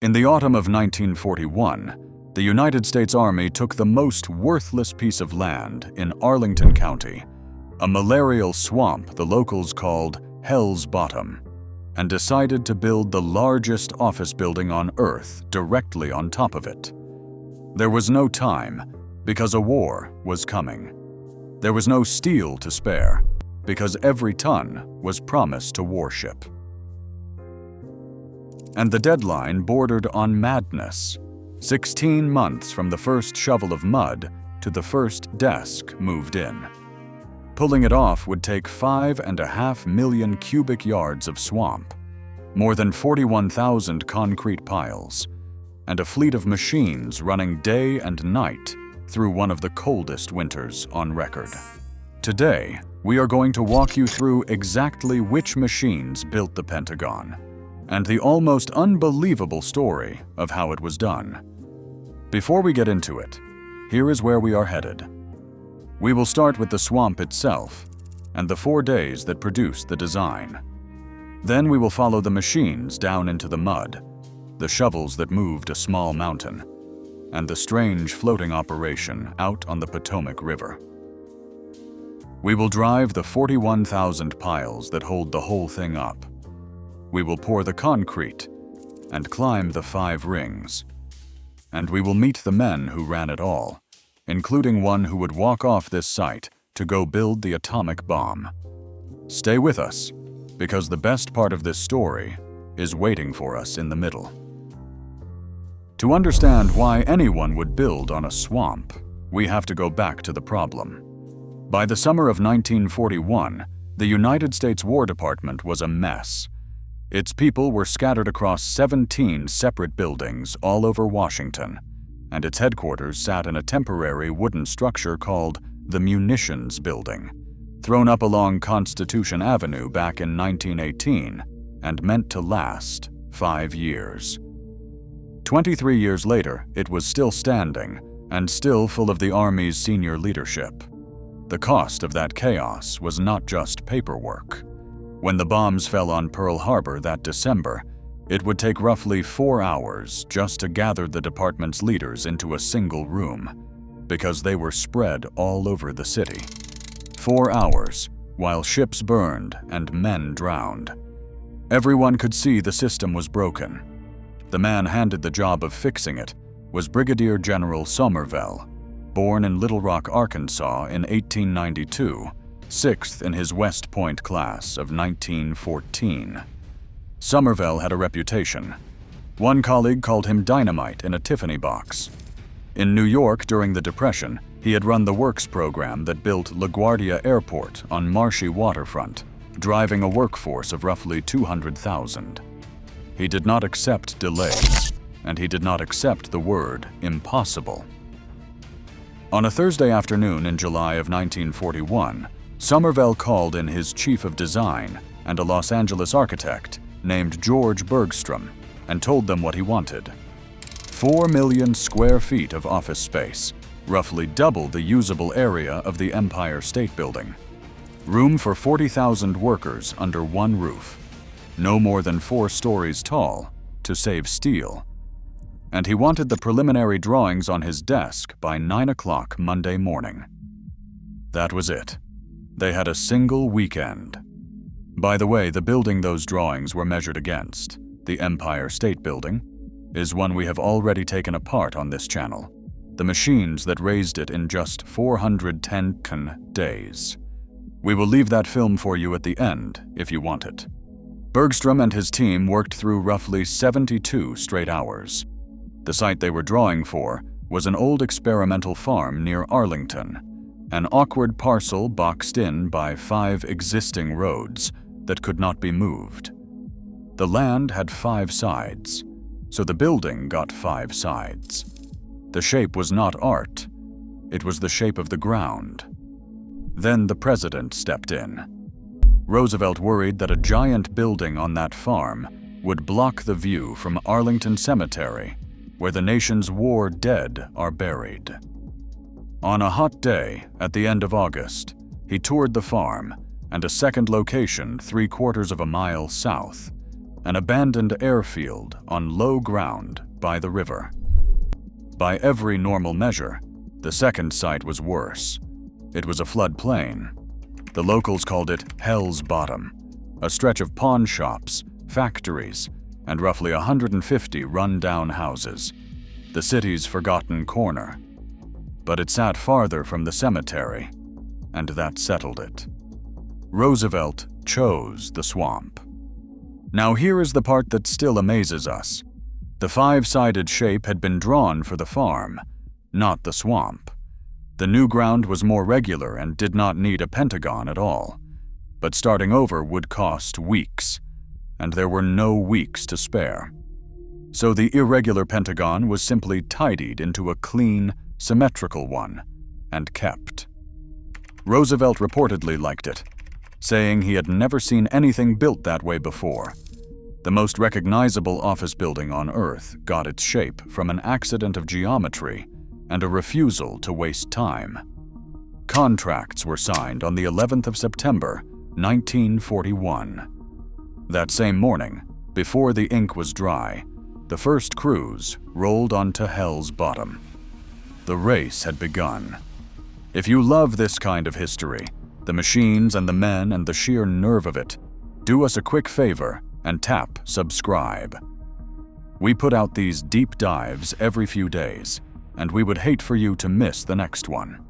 In the autumn of 1941, the United States Army took the most worthless piece of land in Arlington County, a malarial swamp the locals called Hell's Bottom, and decided to build the largest office building on Earth directly on top of it. There was no time, because a war was coming. There was no steel to spare, because every ton was promised a warship. And the deadline bordered on madness. 16 months from the first shovel of mud to the first desk moved in. Pulling it off would take 5.5 million cubic yards of swamp, more than 41,000 concrete piles, and a fleet of machines running day and night through one of the coldest winters on record. Today, we are going to walk you through exactly which machines built the Pentagon, and the almost unbelievable story of how it was done. Before we get into it, here is where we are headed. We will start with the swamp itself and the 4 days that produced the design. Then we will follow the machines down into the mud, the shovels that moved a small mountain, and the strange floating operation out on the Potomac River. We will drive the 41,000 piles that hold the whole thing up. We will pour the concrete and climb the 5 rings. And we will meet the men who ran it all, including one who would walk off this site to go build the atomic bomb. Stay with us, because the best part of this story is waiting for us in the middle. To understand why anyone would build on a swamp, we have to go back to the problem. By the summer of 1941, the United States War Department was a mess. Its people were scattered across 17 separate buildings all over Washington, and its headquarters sat in a temporary wooden structure called the Munitions Building, thrown up along Constitution Avenue back in 1918 and meant to last 5 years. 23 years later, it was still standing and still full of the Army's senior leadership. The cost of that chaos was not just paperwork. When the bombs fell on Pearl Harbor that December, it would take roughly 4 hours just to gather the department's leaders into a single room, because they were spread all over the city. 4 hours, while ships burned and men drowned. Everyone could see the system was broken. The man handed the job of fixing it was Brigadier General Somervell, born in Little Rock, Arkansas in 1892, 6th in his West Point class of 1914. Somervell had a reputation. One colleague called him dynamite in a Tiffany box. In New York during the Depression, he had run the works program that built LaGuardia Airport on marshy waterfront, driving a workforce of roughly 200,000. He did not accept delays, and he did not accept the word impossible. On a Thursday afternoon in July of 1941, Somervell called in his chief of design and a Los Angeles architect named George Bergstrom and told them what he wanted. 4 million square feet of office space, roughly double the usable area of the Empire State Building. Room for 40,000 workers under one roof, no more than 4 stories tall to save steel. And he wanted the preliminary drawings on his desk by 9 o'clock Monday morning. That was it. They had a single weekend. By the way, the building those drawings were measured against, the Empire State Building, is one we have already taken apart on this channel. The machines that raised it in just 410 days. We will leave that film for you at the end if you want it. Bergstrom and his team worked through roughly 72 straight hours. The site they were drawing for was an old experimental farm near Arlington, an awkward parcel boxed in by 5 existing roads that could not be moved. The land had 5 sides, so the building got 5 sides. The shape was not art, it was the shape of the ground. Then the president stepped in. Roosevelt worried that a giant building on that farm would block the view from Arlington Cemetery, where the nation's war dead are buried. On a hot day at the end of August, he toured the farm and a second location 3/4 of a mile south, an abandoned airfield on low ground by the river. By every normal measure, the second site was worse. It was a floodplain. The locals called it Hell's Bottom, a stretch of pawn shops, factories, and roughly 150 run-down houses, the city's forgotten corner. But it sat farther from the cemetery, and that settled it. Roosevelt chose the swamp. Now here is the part that still amazes us. The five-sided shape had been drawn for the farm, not the swamp. The new ground was more regular and did not need a Pentagon at all. But starting over would cost weeks, and there were no weeks to spare. So the irregular Pentagon was simply tidied into a clean, symmetrical one, and kept. Roosevelt reportedly liked it, saying he had never seen anything built that way before. The most recognizable office building on Earth got its shape from an accident of geometry and a refusal to waste time. Contracts were signed on the 11th of September, 1941. That same morning, before the ink was dry, the first crews rolled onto Hell's Bottom. The race had begun. If you love this kind of history, the machines and the men and the sheer nerve of it, do us a quick favor and tap subscribe. We put out these deep dives every few days, and we would hate for you to miss the next one.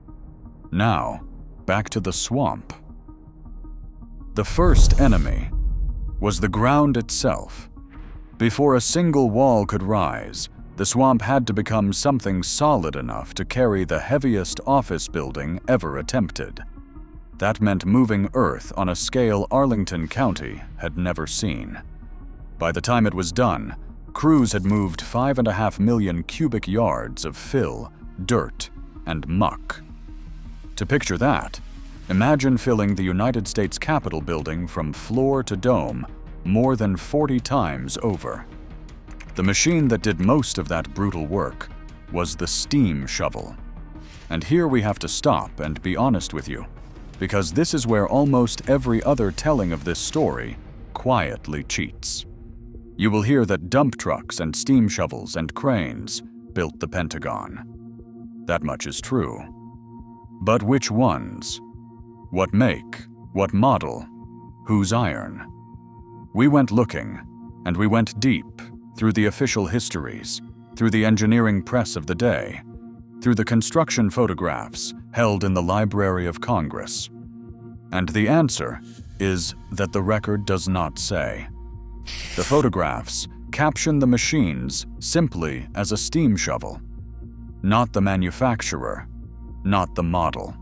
Now, back to the swamp. The first enemy was the ground itself. Before a single wall could rise, the swamp had to become something solid enough to carry the heaviest office building ever attempted. That meant moving earth on a scale Arlington County had never seen. By the time it was done, crews had moved 5.5 million cubic yards of fill, dirt, and muck. To picture that, imagine filling the United States Capitol building from floor to dome more than 40 times over. The machine that did most of that brutal work was the steam shovel. And here we have to stop and be honest with you, because this is where almost every other telling of this story quietly cheats. You will hear that dump trucks and steam shovels and cranes built the Pentagon. That much is true. But which ones? What make? What model? Whose iron? We went looking, and we went deep through the official histories, through the engineering press of the day, through the construction photographs held in the Library of Congress. And the answer is that the record does not say. The photographs caption the machines simply as a steam shovel, not the manufacturer, not the model.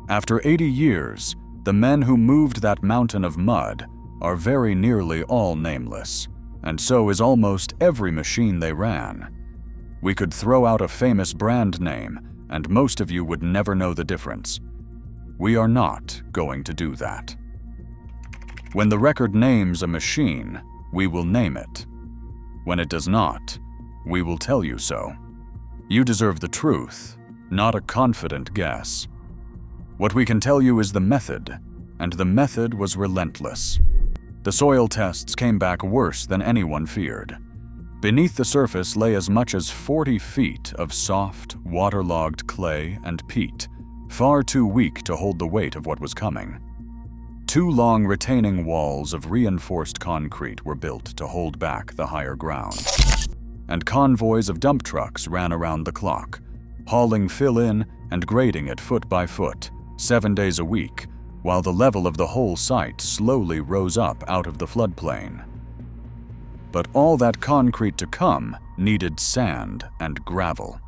After 80 years, the men who moved that mountain of mud are very nearly all nameless, and so is almost every machine they ran. We could throw out a famous brand name, and most of you would never know the difference. We are not going to do that. When the record names a machine, we will name it. When it does not, we will tell you so. You deserve the truth, not a confident guess. What we can tell you is the method, and the method was relentless. The soil tests came back worse than anyone feared. Beneath the surface lay as much as 40 feet of soft, waterlogged clay and peat, far too weak to hold the weight of what was coming. 2 long retaining walls of reinforced concrete were built to hold back the higher ground. And convoys of dump trucks ran around the clock, hauling fill in and grading it foot by foot, 7 days a week, while the level of the whole site slowly rose up out of the floodplain. But all that concrete to come needed sand and gravel,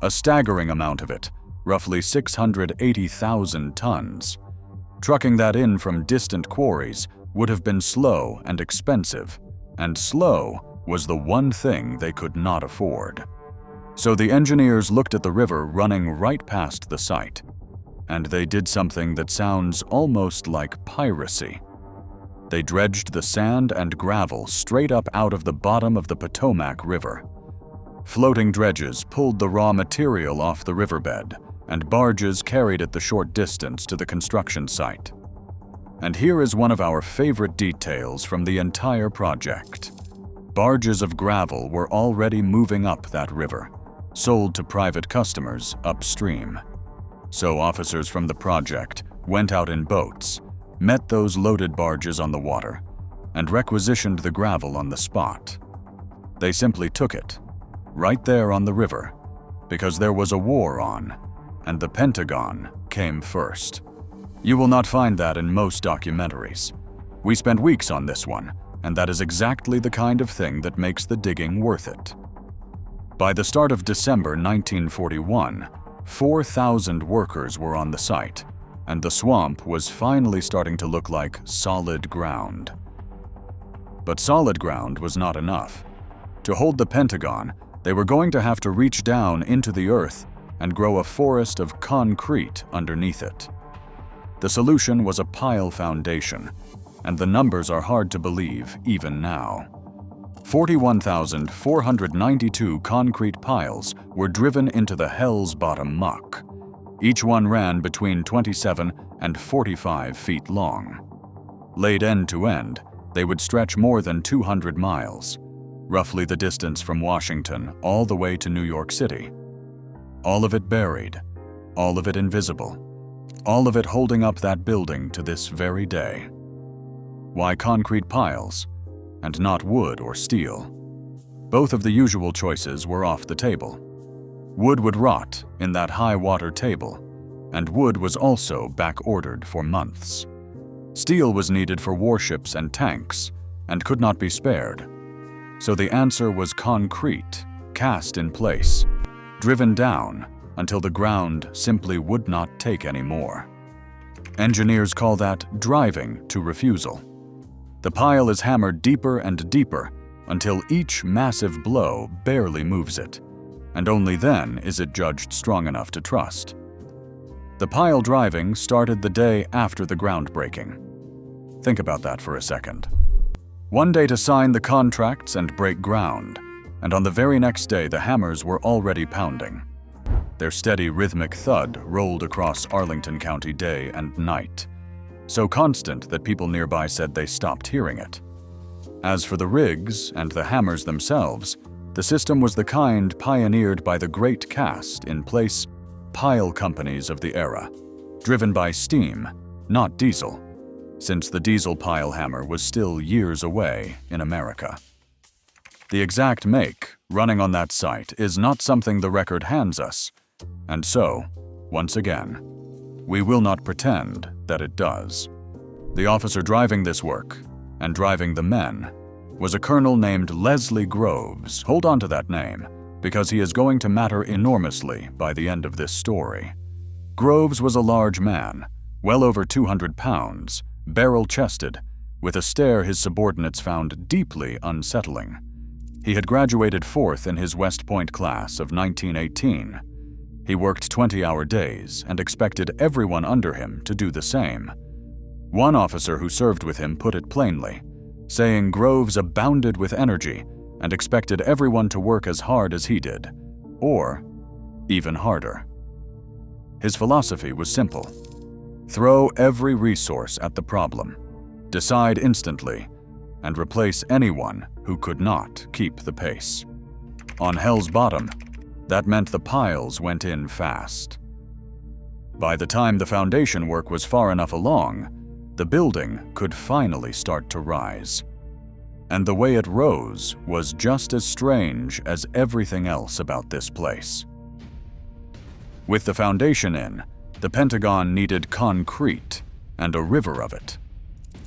a staggering amount of it, roughly 680,000 tons. Trucking that in from distant quarries would have been slow and expensive, and slow was the one thing they could not afford. So the engineers looked at the river running right past the site, and they did something that sounds almost like piracy. They dredged the sand and gravel straight up out of the bottom of the Potomac River. Floating dredges pulled the raw material off the riverbed, and barges carried it the short distance to the construction site. And here is one of our favorite details from the entire project. Barges of gravel were already moving up that river, sold to private customers upstream. So officers from the project went out in boats, met those loaded barges on the water, and requisitioned the gravel on the spot. They simply took it, right there on the river, because there was a war on, and the Pentagon came first. You will not find that in most documentaries. We spent weeks on this one, and that is exactly the kind of thing that makes the digging worth it. By the start of December 1941, 4,000 workers were on the site, and the swamp was finally starting to look like solid ground. But solid ground was not enough. To hold the Pentagon, they were going to have to reach down into the earth and grow a forest of concrete underneath it. The solution was a pile foundation, and the numbers are hard to believe even now. 41,492 concrete piles were driven into the Hell's Bottom muck. Each one ran between 27 and 45 feet long. Laid end to end, they would stretch more than 200 miles, roughly the distance from Washington all the way to New York City. All of it buried, all of it invisible, all of it holding up that building to this very day. Why concrete piles, and not wood or steel? Both of the usual choices were off the table. Wood would rot in that high water table, and wood was also back-ordered for months. Steel was needed for warships and tanks, and could not be spared. So the answer was concrete, cast in place, driven down until the ground simply would not take any more. Engineers call that driving to refusal. The pile is hammered deeper and deeper until each massive blow barely moves it, and only then is it judged strong enough to trust. The pile driving started the day after the groundbreaking. Think about that for a second. One day to sign the contracts and break ground, and on the very next day the hammers were already pounding. Their steady rhythmic thud rolled across Arlington County day and night, so constant that people nearby said they stopped hearing it. As for the rigs and the hammers themselves, the system was the kind pioneered by the great cast-in-place pile companies of the era, driven by steam, not diesel, since the diesel pile hammer was still years away in America. The exact make running on that site is not something the record hands us, and so, once again, we will not pretend that it does. The officer driving this work, and driving the men, was a colonel named Leslie Groves. Hold on to that name, because he is going to matter enormously by the end of this story. Groves was a large man, well over 200 pounds, barrel-chested, with a stare his subordinates found deeply unsettling. He had graduated 4th in his West Point class of 1918. He worked 20-hour days and expected everyone under him to do the same. One officer who served with him put it plainly, saying Groves abounded with energy and expected everyone to work as hard as he did, or even harder. His philosophy was simple: throw every resource at the problem, decide instantly, and replace anyone who could not keep the pace. On Hell's Bottom, that meant the piles went in fast. By the time the foundation work was far enough along, the building could finally start to rise. And the way it rose was just as strange as everything else about this place. With the foundation in, the Pentagon needed concrete, and a river of it.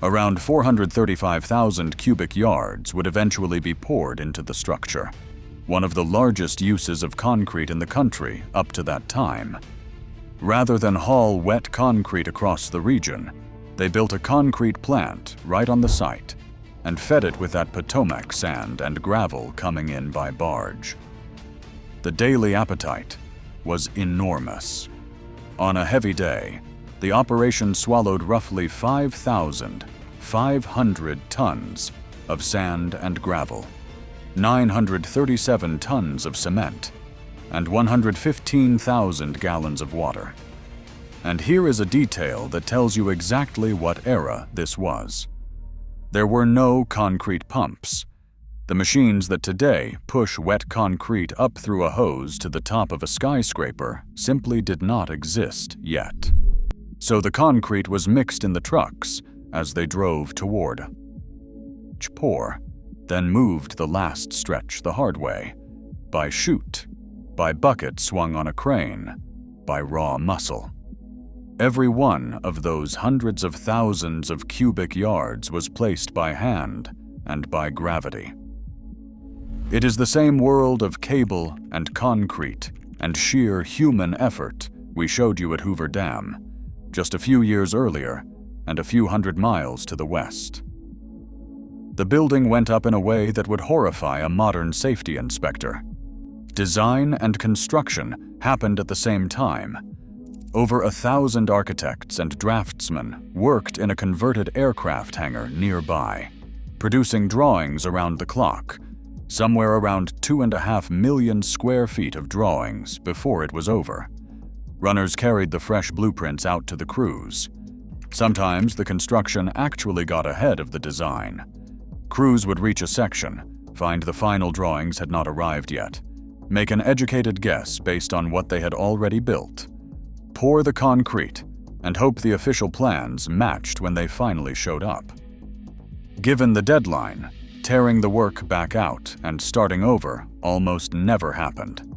Around 435,000 cubic yards would eventually be poured into the structure, one of the largest uses of concrete in the country up to that time. Rather than haul wet concrete across the region, they built a concrete plant right on the site and fed it with that Potomac sand and gravel coming in by barge. The daily appetite was enormous. On a heavy day, the operation swallowed roughly 5,500 tons of sand and gravel, 937 tons of cement, and 115,000 gallons of water. And here is a detail that tells you exactly what era this was. There were no concrete pumps. The machines that today push wet concrete up through a hose to the top of a skyscraper simply did not exist yet. So the concrete was mixed in the trucks as they drove toward. Pour, then moved the last stretch the hard way, by chute, by bucket swung on a crane, by raw muscle. Every one of those hundreds of thousands of cubic yards was placed by hand and by gravity. It is the same world of cable and concrete and sheer human effort we showed you at Hoover Dam, just a few years earlier and a few hundred miles to the west. The building went up in a way that would horrify a modern safety inspector. Design and construction happened at the same time. Over 1,000 architects and draftsmen worked in a converted aircraft hangar nearby, producing drawings around the clock, somewhere around 2.5 million square feet of drawings before it was over. Runners carried the fresh blueprints out to the crews. Sometimes the construction actually got ahead of the design. Crews would reach a section, find the final drawings had not arrived yet, make an educated guess based on what they had already built, pour the concrete, and hope the official plans matched when they finally showed up. Given the deadline, tearing the work back out and starting over almost never happened.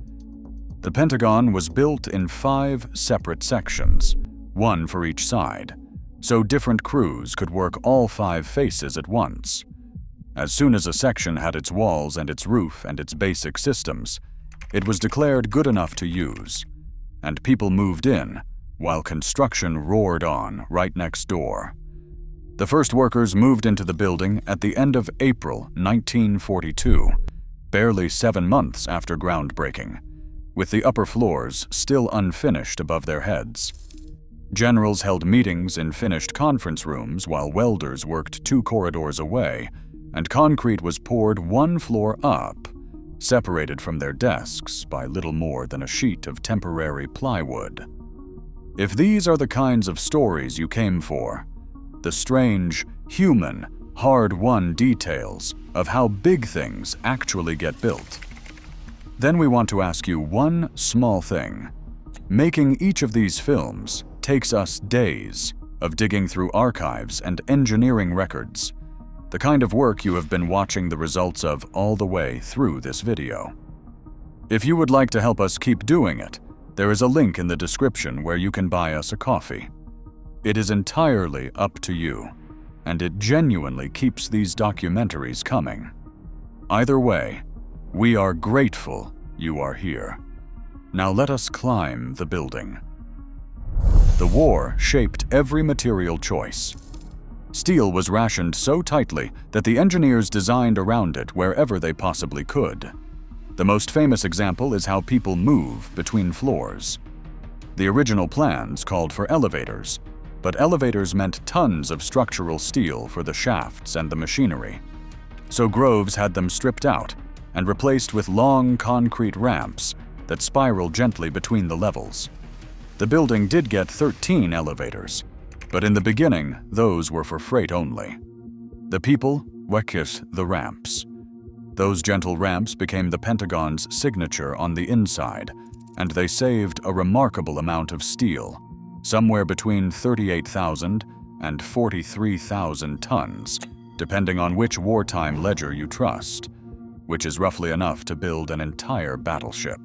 The Pentagon was built in 5 separate sections, one for each side, so different crews could work all 5 faces at once. As soon as a section had its walls and its roof and its basic systems, it was declared good enough to use, and people moved in while construction roared on right next door. The first workers moved into the building at the end of April 1942, barely 7 months after groundbreaking, with the upper floors still unfinished above their heads. Generals held meetings in finished conference rooms while welders worked 2 corridors away, and concrete was poured 1 floor up, separated from their desks by little more than a sheet of temporary plywood. If these are the kinds of stories you came for, the strange, human, hard-won details of how big things actually get built, then we want to ask you one small thing. Making each of these films takes us days of digging through archives and engineering records, the kind of work you have been watching the results of all the way through this video. If you would like to help us keep doing it, there is a link in the description where you can buy us a coffee. It is entirely up to you, and it genuinely keeps these documentaries coming. Either way, we are grateful you are here. Now let us climb the building. The war shaped every material choice. Steel was rationed so tightly that the engineers designed around it wherever they possibly could. The most famous example is how people move between floors. The original plans called for elevators, but elevators meant tons of structural steel for the shafts and the machinery. So Groves had them stripped out and replaced with long concrete ramps that spiral gently between the levels. The building did get 13 elevators, but in the beginning, those were for freight only. The people kiss the ramps. Those gentle ramps became the Pentagon's signature on the inside, and they saved a remarkable amount of steel, somewhere between 38,000 and 43,000 tons, depending on which wartime ledger you trust, which is roughly enough to build an entire battleship.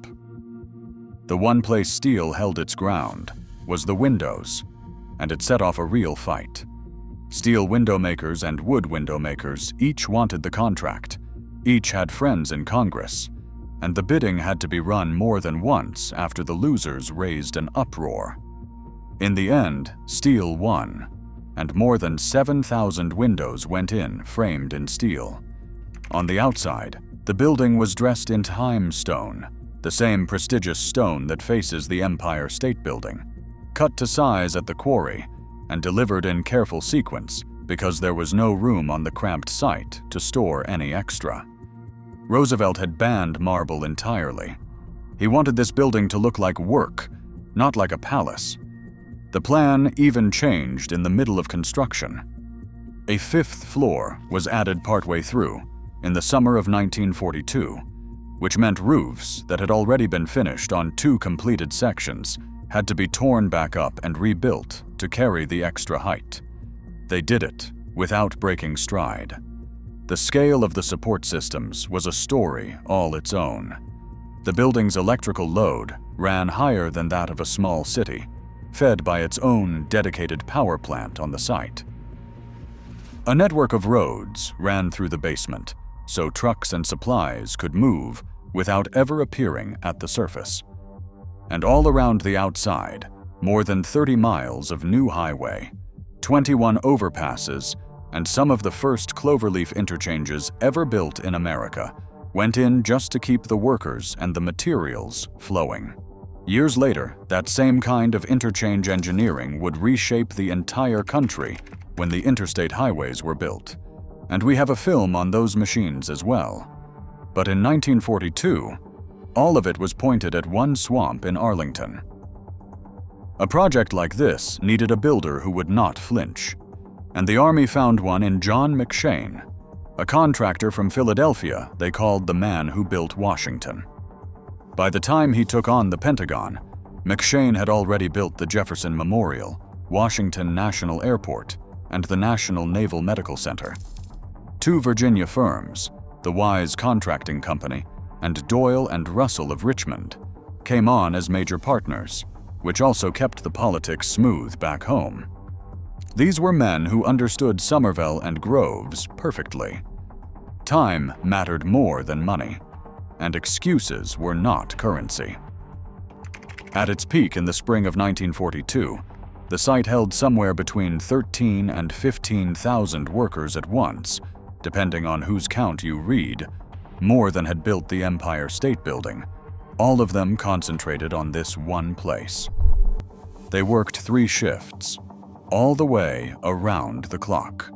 The one place steel held its ground was the windows, and it set off a real fight. Steel window makers and wood window makers each wanted the contract, each had friends in Congress, and the bidding had to be run more than once after the losers raised an uproar. In the end, steel won, and more than 7,000 windows went in framed in steel. On the outside, the building was dressed in limestone, the same prestigious stone that faces the Empire State Building, cut to size at the quarry and delivered in careful sequence because there was no room on the cramped site to store any extra. Roosevelt had banned marble entirely. He wanted this building to look like work, not like a palace. The plan even changed in the middle of construction. A fifth floor was added partway through, in the summer of 1942, which meant roofs that had already been finished on 2 completed sections had to be torn back up and rebuilt to carry the extra height. They did it without breaking stride. The scale of the support systems was a story all its own. The building's electrical load ran higher than that of a small city, fed by its own dedicated power plant on the site. A network of roads ran through the basement, so trucks and supplies could move without ever appearing at the surface. And all around the outside, more than 30 miles of new highway, 21 overpasses, and some of the first cloverleaf interchanges ever built in America went in just to keep the workers and the materials flowing. Years later, that same kind of interchange engineering would reshape the entire country when the interstate highways were built. And we have a film on those machines as well. But in 1942, all of it was pointed at one swamp in Arlington. A project like this needed a builder who would not flinch, and the Army found one in John McShane, a contractor from Philadelphia they called the man who built Washington. By the time he took on the Pentagon, McShane had already built the Jefferson Memorial, Washington National Airport, and the National Naval Medical Center. 2 Virginia firms, the Wise Contracting Company and Doyle and Russell of Richmond, came on as major partners, which also kept the politics smooth back home. These were men who understood Somerville and Groves perfectly. Time mattered more than money, and excuses were not currency. At its peak in the spring of 1942, the site held somewhere between 13,000 and 15,000 workers at once, depending on whose count you read, more than had built the Empire State Building, all of them concentrated on this one place. They worked 3 shifts, all the way around the clock.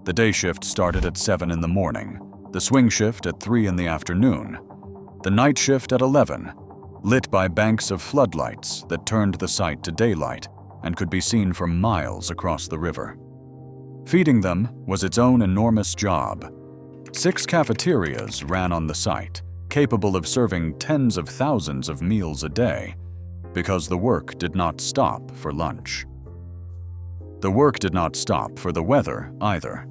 The day shift started at 7 in the morning, the swing shift at 3 in the afternoon, the night shift at 11, lit by banks of floodlights that turned the site to daylight and could be seen for miles across the river. Feeding them was its own enormous job. 6 cafeterias ran on the site, capable of serving tens of thousands of meals a day, because the work did not stop for lunch. The work did not stop for the weather either.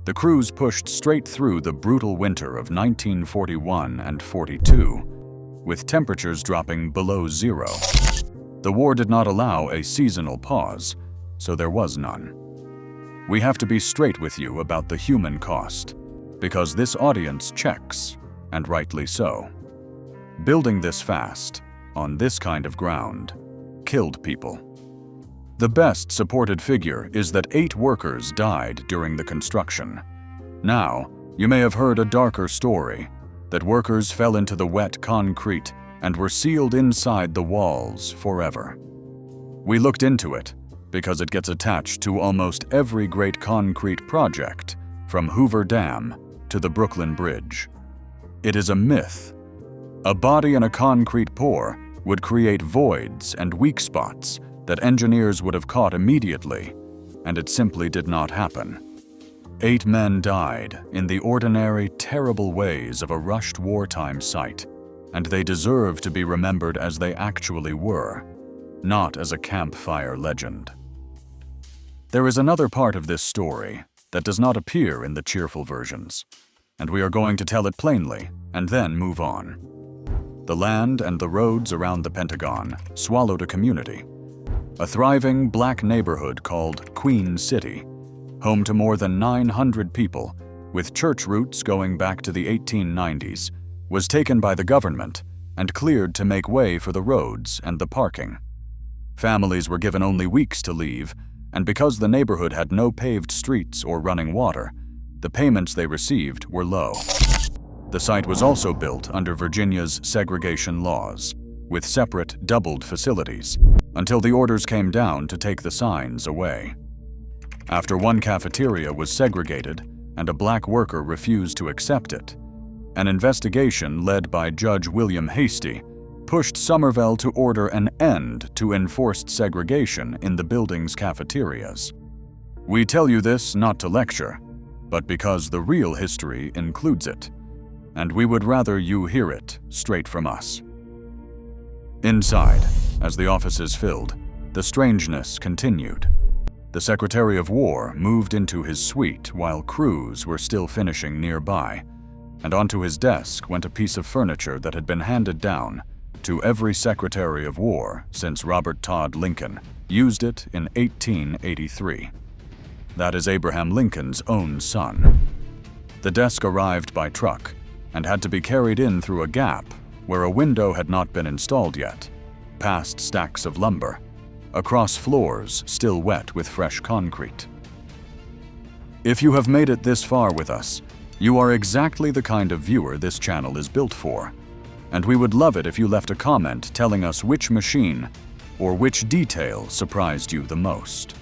The crews pushed straight through the brutal winter of 1941 and 42, with temperatures dropping below 0. The war did not allow a seasonal pause, so there was none. We have to be straight with you about the human cost, because this audience checks, and rightly so. Building this fast, on this kind of ground, killed people. The best supported figure is that 8 workers died during the construction. Now, you may have heard a darker story, that workers fell into the wet concrete and were sealed inside the walls forever. We looked into it because it gets attached to almost every great concrete project, from Hoover Dam to the Brooklyn Bridge. It is a myth. A body in a concrete pour would create voids and weak spots that engineers would have caught immediately, and it simply did not happen. 8 men died in the ordinary, terrible ways of a rushed wartime site, and they deserve to be remembered as they actually were, not as a campfire legend. There is another part of this story that does not appear in the cheerful versions, and we are going to tell it plainly and then move on. The land and the roads around the Pentagon swallowed a community, a thriving black neighborhood called Queen City, home to more than 900 people, with church roots going back to the 1890s, was taken by the government and cleared to make way for the roads and the parking. Families were given only weeks to leave, and because the neighborhood had no paved streets or running water, the payments they received were low. The site was also built under Virginia's segregation laws, with separate, doubled facilities, until the orders came down to take the signs away. After one cafeteria was segregated and a black worker refused to accept it, an investigation led by Judge William Hasty pushed Somervell to order an end to enforced segregation in the building's cafeterias. We tell you this not to lecture, but because the real history includes it, and we would rather you hear it straight from us. Inside, as the offices filled, the strangeness continued. The Secretary of War moved into his suite while crews were still finishing nearby, and onto his desk went a piece of furniture that had been handed down to every Secretary of War since Robert Todd Lincoln used it in 1883. That is Abraham Lincoln's own son. The desk arrived by truck and had to be carried in through a gap where a window had not been installed yet, past stacks of lumber, across floors still wet with fresh concrete. If you have made it this far with us, you are exactly the kind of viewer this channel is built for, and we would love it if you left a comment telling us which machine or which detail surprised you the most.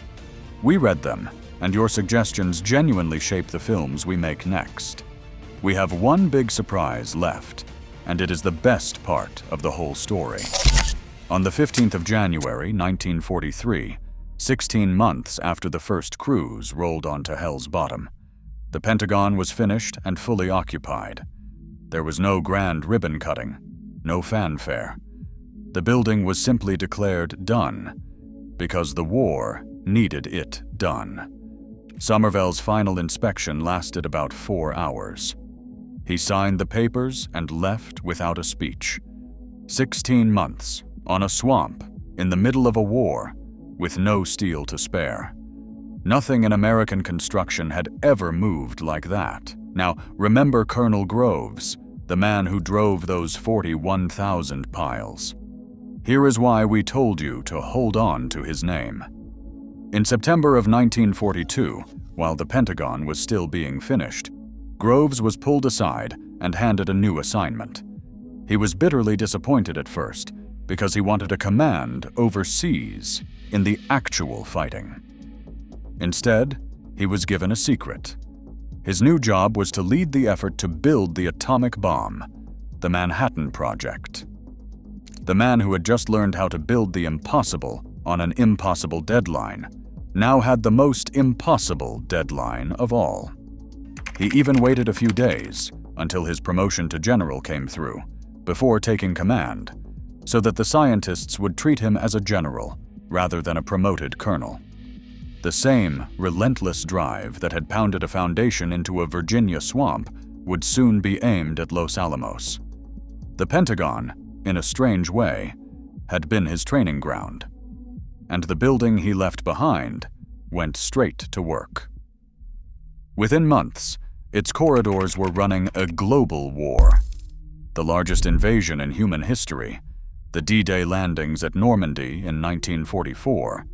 We read them, and your suggestions genuinely shape the films we make next. We have one big surprise left, and it is the best part of the whole story. On the 15th of January, 1943, 16 months after the first cruise rolled onto Hell's Bottom, the Pentagon was finished and fully occupied. There was no grand ribbon cutting, no fanfare. The building was simply declared done, because the war needed it done. Somervell's final inspection lasted about 4 hours. He signed the papers and left without a speech. 16 months, on a swamp, in the middle of a war, with no steel to spare. Nothing in American construction had ever moved like that. Now, remember Colonel Groves, the man who drove those 41,000 piles. Here is why we told you to hold on to his name. In September of 1942, while the Pentagon was still being finished, Groves was pulled aside and handed a new assignment. He was bitterly disappointed at first because he wanted a command overseas in the actual fighting. Instead, he was given a secret. His new job was to lead the effort to build the atomic bomb, the Manhattan Project. The man who had just learned how to build the impossible on an impossible deadline now had the most impossible deadline of all. He even waited a few days until his promotion to general came through, before taking command, so that the scientists would treat him as a general rather than a promoted colonel. The same relentless drive that had pounded a foundation into a Virginia swamp would soon be aimed at Los Alamos. The Pentagon, in a strange way, had been his training ground, and the building he left behind went straight to work. Within months, its corridors were running a global war. The largest invasion in human history, the D-Day landings at Normandy in 1944,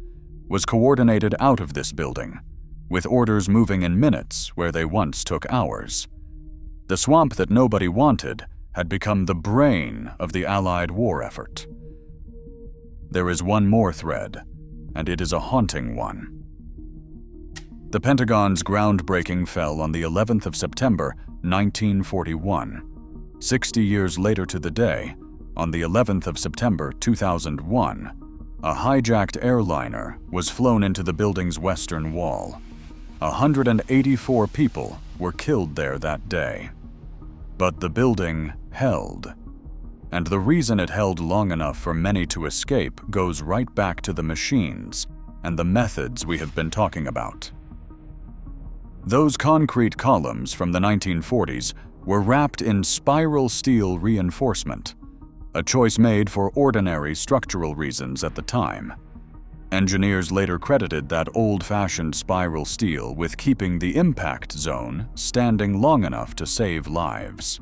was coordinated out of this building, with orders moving in minutes where they once took hours. The swamp that nobody wanted had become the brain of the Allied war effort. There is one more thread, and it is a haunting one. The Pentagon's groundbreaking fell on the 11th of September, 1941. 60 years later to the day, on the 11th of September, 2001, a hijacked airliner was flown into the building's western wall. 184 people were killed there that day. But the building held. And the reason it held long enough for many to escape goes right back to the machines and the methods we have been talking about. Those concrete columns from the 1940s were wrapped in spiral steel reinforcement, a choice made for ordinary structural reasons at the time. Engineers later credited that old-fashioned spiral steel with keeping the impact zone standing long enough to save lives.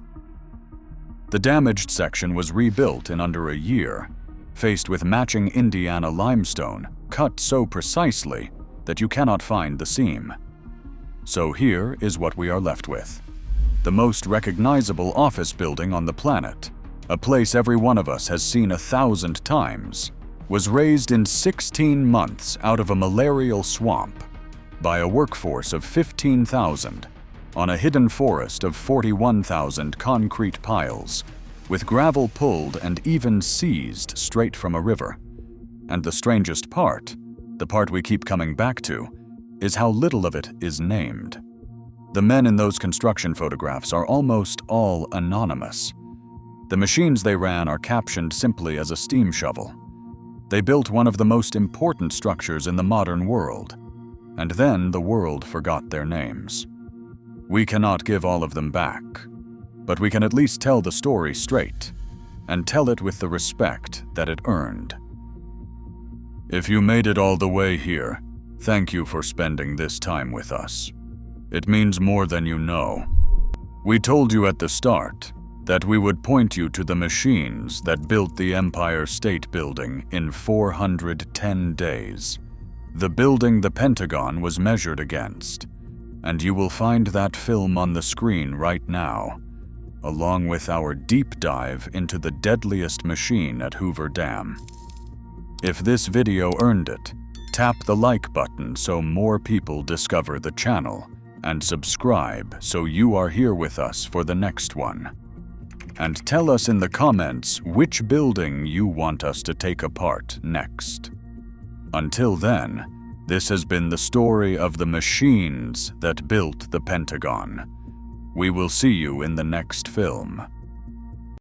The damaged section was rebuilt in under a year, faced with matching Indiana limestone cut so precisely that you cannot find the seam. So here is what we are left with. The most recognizable office building on the planet, a place every one of us has seen 1,000 times, was raised in 16 months out of a malarial swamp by a workforce of 15,000 on a hidden forest of 41,000 concrete piles with gravel pulled and even seized straight from a river. And the strangest part, the part we keep coming back to, is how little of it is named. The men in those construction photographs are almost all anonymous. The machines they ran are captioned simply as a steam shovel. They built one of the most important structures in the modern world, and then the world forgot their names. We cannot give all of them back, but we can at least tell the story straight, and tell it with the respect that it earned. If you made it all the way here, thank you for spending this time with us. It means more than you know. We told you at the start that we would point you to the machines that built the Empire State Building in 410 days. The building the Pentagon was measured against, and you will find that film on the screen right now, along with our deep dive into the deadliest machine at Hoover Dam. If this video earned it, tap the like button so more people discover the channel, and subscribe so you are here with us for the next one. And tell us in the comments which building you want us to take apart next. Until then, this has been the story of the machines that built the Pentagon. We will see you in the next film.